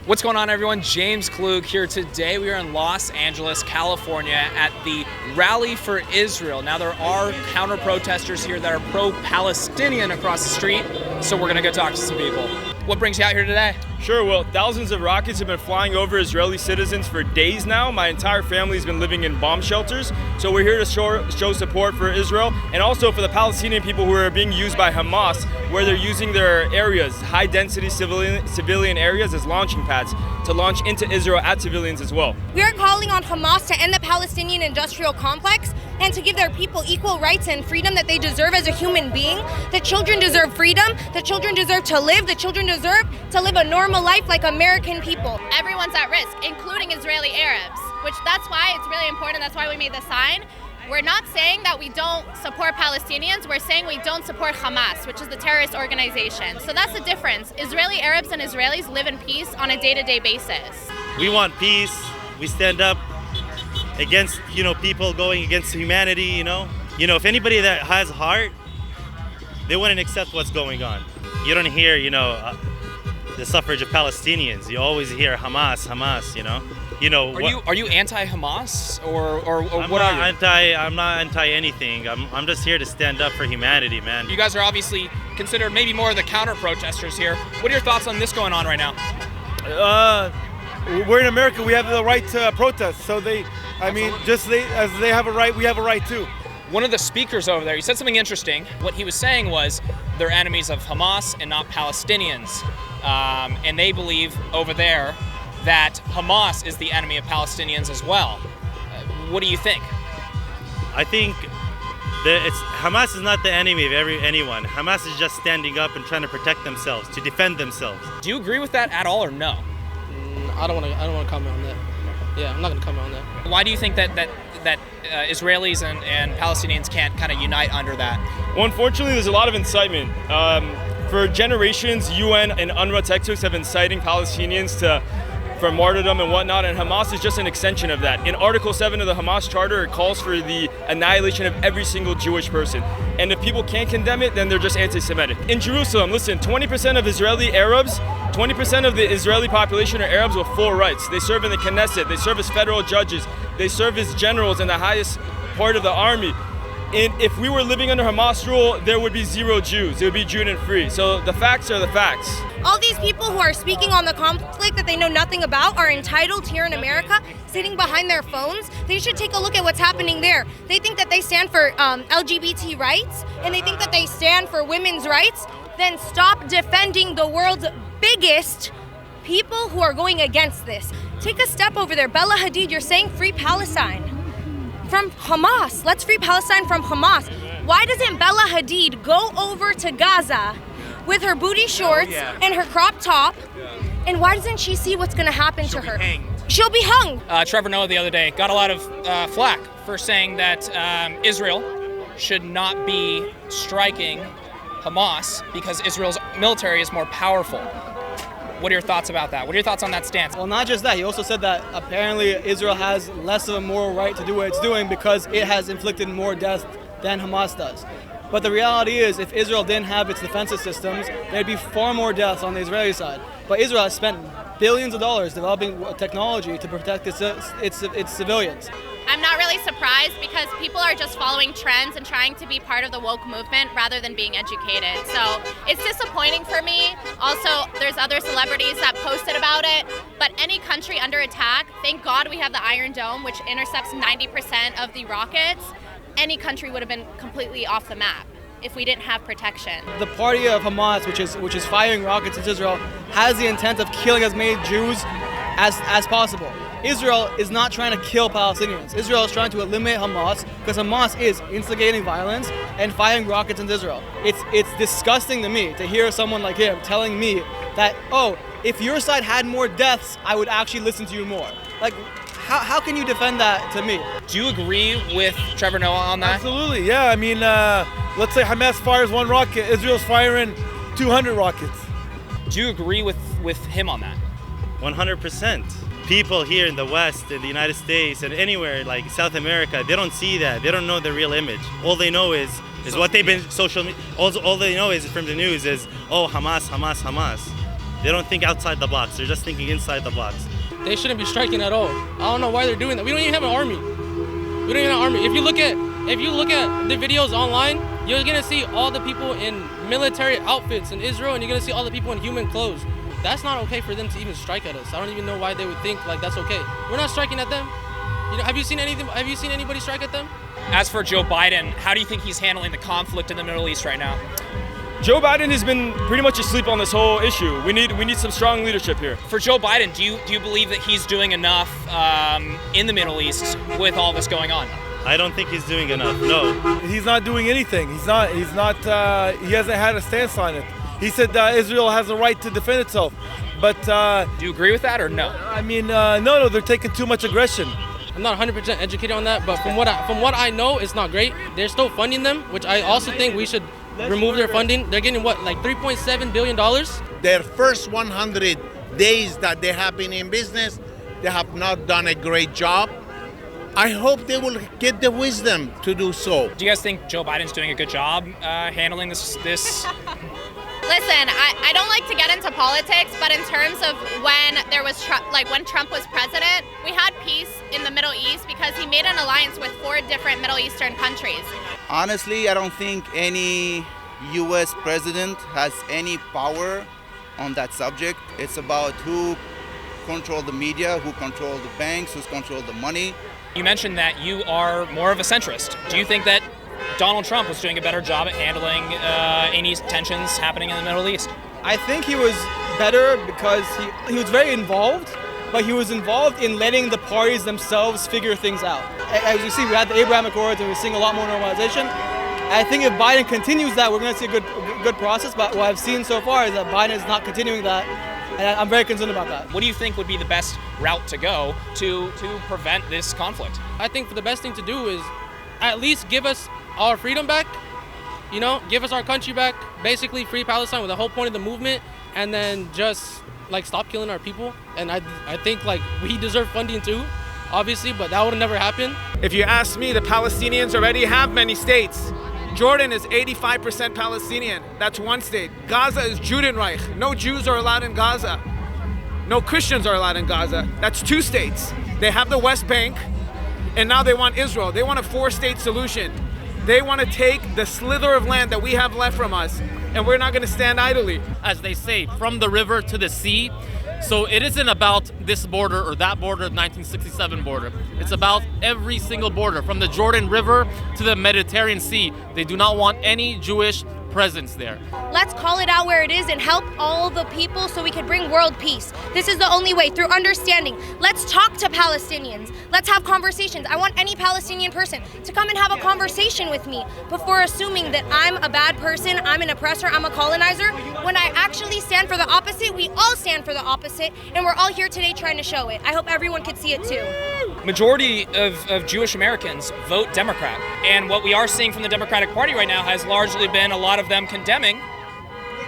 What's going on, everyone? James Klüg here. Today we are in Los Angeles, California at the Rally for Israel. Now there are counter-protesters here that are pro-Palestinian across the street, so we're gonna go talk to some people. What brings you out here today? Sure, well, thousands of rockets have been flying over Israeli citizens for days now. My entire family's been living in bomb shelters, so we're here to show support for Israel and also for the Palestinian people who are being used by Hamas, where they're using their areas, high-density civilian areas, as launching pads to launch into Israel at civilians as well. We are calling on Hamas to end the Palestinian industrial complex and to give their people equal rights and freedom that they deserve as a human being. The children deserve freedom, the children deserve to live, the children deserve to live a normal life like American people. Everyone's at risk, including Israeli Arabs, which that's why it's really important. That's why we made the sign. We're not saying that we don't support Palestinians. We're saying we don't support Hamas, which is the terrorist organization. So that's the difference. Israeli Arabs and Israelis live in peace on a day-to-day basis. We want peace. We stand up against, people going against humanity, if anybody that has heart, they wouldn't accept what's going on. You don't hear, the suffrage of Palestinians. You always hear Hamas, Are you anti-Hamas or what are you? I'm not anti anything. I'm just here to stand up for humanity, man. You guys are obviously considered maybe more of the counter-protesters here. What are your thoughts on this going on right now? We're in America. We have the right to protest. So as they have a right, we have a right too. One of the speakers over there, he said something interesting. What he was saying was they're enemies of Hamas and not Palestinians. And they believe over there that Hamas is the enemy of Palestinians as well. What do you think? I think Hamas is not the enemy of anyone. Hamas is just standing up and trying to protect themselves, to defend themselves. Do you agree with that at all or no? I don't want to comment on that. Yeah, I'm not going to comment on that. Why do you think that Israelis and Palestinians can't kind of unite under that? Well, unfortunately, there's a lot of incitement. For generations, UN and UNRWA textbooks have been citing Palestinians for martyrdom and whatnot, and Hamas is just an extension of that. In Article 7 of the Hamas Charter, it calls for the annihilation of every single Jewish person. And if people can't condemn it, then they're just anti-Semitic. In Jerusalem, listen, 20% of Israeli Arabs, 20% of the Israeli population are Arabs with full rights. They serve in the Knesset, they serve as federal judges, they serve as generals in the highest part of the army. And if we were living under Hamas rule, there would be zero Jews. It would be Jude-free. So the facts are the facts. All these people who are speaking on the conflict that they know nothing about are entitled here in America, sitting behind their phones. They should take a look at what's happening there. They think that they stand for LGBT rights, and they think that they stand for women's rights. Then stop defending the world's biggest people who are going against this. Take a step over there. Bella Hadid, you're saying free Palestine from Hamas. Let's free Palestine from Hamas. Why doesn't Bella Hadid go over to Gaza with her booty shorts and her crop top? And why doesn't she see what's going to happen to her? She'll be hung. Trevor Noah the other day got a lot of flack for saying that Israel should not be striking Hamas because Israel's military is more powerful. What are your thoughts about that? What are your thoughts on that stance? Well, not just that. He also said that apparently Israel has less of a moral right to do what it's doing because it has inflicted more death than Hamas does. But the reality is, if Israel didn't have its defensive systems, there'd be far more deaths on the Israeli side. But Israel has spent billions of dollars developing technology to protect its civilians. I'm not really surprised because people are just following trends and trying to be part of the woke movement rather than being educated. So it's disappointing for me. Also, there's other celebrities that posted about it. But any country under attack, thank God we have the Iron Dome, which intercepts 90% of the rockets. Any country would have been completely off the map if we didn't have protection. The party of Hamas, which is firing rockets at Israel, has the intent of killing as many Jews as possible. Israel is not trying to kill Palestinians. Israel is trying to eliminate Hamas because Hamas is instigating violence and firing rockets into Israel. It's disgusting to me to hear someone like him telling me that, if your side had more deaths, I would actually listen to you more. Like, how can you defend that to me? Do you agree with Trevor Noah on that? Absolutely, yeah. I mean, let's say Hamas fires one rocket, Israel's firing 200 rockets. Do you agree with him on that? 100%. People here in the West, in the United States, and anywhere like South America, they don't see that. They don't know the real image. All they know is what they've been social media. All they know is from the news is, Hamas, Hamas, Hamas. They don't think outside the box. They're just thinking inside the box. They shouldn't be striking at all. I don't know why they're doing that. We don't even have an army. We don't even have an army. If you look at the videos online, you're gonna see all the people in military outfits in Israel, and you're gonna see all the people in human clothes. That's not okay for them to even strike at us. I don't even know why they would think like that's okay. We're not striking at them. You know, have you seen anybody strike at them? As for Joe Biden, how do you think he's handling the conflict in the Middle East right now? Joe Biden has been pretty much asleep on this whole issue. We need some strong leadership here. For Joe Biden, do you believe that he's doing enough in the Middle East with all this going on? I don't think he's doing enough. No. He's not doing anything. He hasn't had a stance on it. He said Israel has a right to defend itself. But do you agree with that or no? I mean, no, they're taking too much aggression. I'm not 100% educated on that, but from what I know, it's not great. They're still funding them, which I also think we should remove their funding. They're getting what, like $3.7 billion? Their first 100 days that they have been in business, they have not done a great job. I hope they will get the wisdom to do so. Do you guys think Joe Biden's doing a good job handling this? Listen, I don't like to get into politics, but in terms of when Trump was president, we had peace in the Middle East because he made an alliance with 4 different Middle Eastern countries. Honestly, I don't think any U.S. president has any power on that subject. It's about who controls the media, who controls the banks, who controls the money. You mentioned that you are more of a centrist. Do you think that Donald Trump was doing a better job at handling any tensions happening in the Middle East? I think he was better because he was very involved, but he was involved in letting the parties themselves figure things out. As you see, we had the Abraham Accords and we're seeing a lot more normalization. I think if Biden continues that, we're going to see a good process, but what I've seen so far is that Biden is not continuing that, and I'm very concerned about that. What do you think would be the best route to go to prevent this conflict? I think the best thing to do is at least give us our freedom back, you know, give us our country back, basically free Palestine with the whole point of the movement, and then just like stop killing our people. And I think like we deserve funding too, obviously, but that would never happen. If you ask me, the Palestinians already have many states. Jordan is 85% Palestinian. That's one state. Gaza is Judenreich. No Jews are allowed in Gaza. No Christians are allowed in Gaza. That's 2 states. They have the West Bank, and now they want Israel. They want a 4-state solution. They want to take the slither of land that we have left from us, and we're not going to stand idly. As they say, from the river to the sea. So it isn't about this border or that border, the 1967 border. It's about every single border, from the Jordan River to the Mediterranean Sea. They do not want any Jewish presence there. Let's call it out where it is and help all the people so we can bring world peace. This is the only way, through understanding. Let's talk to Palestinians. Let's have conversations. I want any Palestinian person to come and have a conversation with me before assuming that I'm a bad person, I'm an oppressor, I'm a colonizer. When I actually stand for the opposite, we all stand for the opposite, and we're all here today trying to show it. I hope everyone could see it too. Majority of Jewish Americans vote Democrat, and what we are seeing from the Democratic Party right now has largely been a lot of them condemning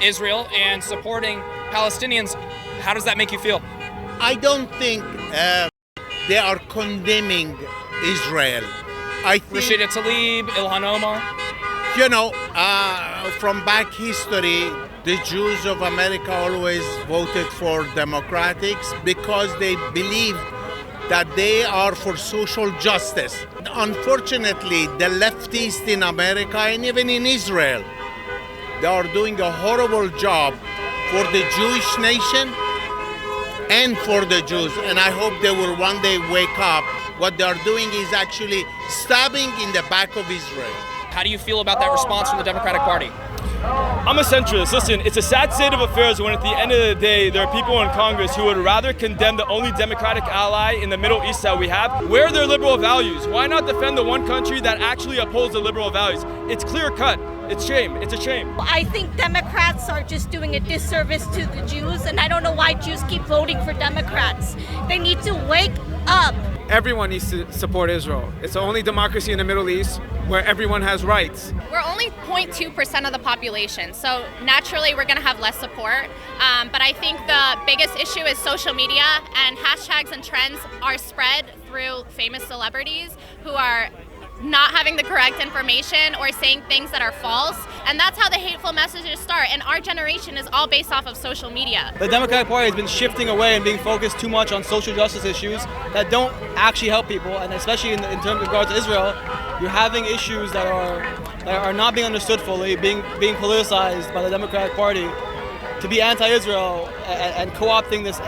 Israel and supporting Palestinians. How does that make you feel? I don't think they are condemning Israel. I think, Rashida Tlaib, Ilhan Omar. you know, from back history, the Jews of America always voted for Democrats because they believe that they are for social justice. Unfortunately, the leftists in America and even in Israel, they are doing a horrible job for the Jewish nation and for the Jews. And I hope they will one day wake up. What they are doing is actually stabbing in the back of Israel. How do you feel about that response from the Democratic Party? I'm a centrist. Listen, it's a sad state of affairs when at the end of the day, there are people in Congress who would rather condemn the only democratic ally in the Middle East that we have. Where are their liberal values? Why not defend the one country that actually upholds the liberal values? It's clear cut. It's shame. It's a shame. I think Democrats are just doing a disservice to the Jews, and I don't know why Jews keep voting for Democrats. They need to wake up. Everyone needs to support Israel. It's the only democracy in the Middle East where everyone has rights. We're only 0.2% of the population, so naturally we're going to have less support. But I think the biggest issue is social media, and hashtags and trends are spread through famous celebrities who are not having the correct information or saying things that are false. And that's how the hateful messages start. And our generation is all based off of social media. The Democratic Party has been shifting away and being focused too much on social justice issues that don't actually help people, and especially in terms of regards to Israel, you're having issues that are not being understood fully, being politicized by the Democratic Party to be anti-Israel and co-opting this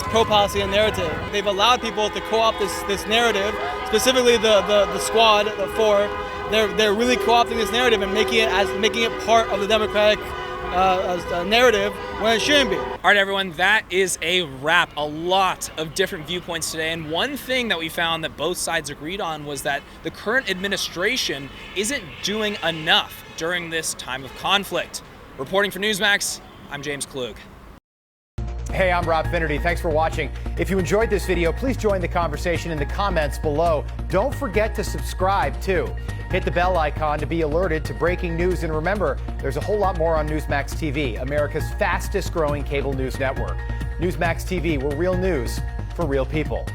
pro-Palestinian narrative. They've allowed people to co-opt this narrative, specifically the squad, the four. They're really co-opting this narrative and making it part of the Democratic narrative when it shouldn't be. All right, everyone, that is a wrap. A lot of different viewpoints today, and one thing that we found that both sides agreed on was that the current administration isn't doing enough during this time of conflict. Reporting for Newsmax, I'm James Klüg. Hey, I'm Rob Finnerty. Thanks for watching. If you enjoyed this video, please join the conversation in the comments below. Don't forget to subscribe, too. Hit the bell icon to be alerted to breaking news. And remember, there's a whole lot more on Newsmax TV, America's fastest growing cable news network. Newsmax TV, where real news for real people.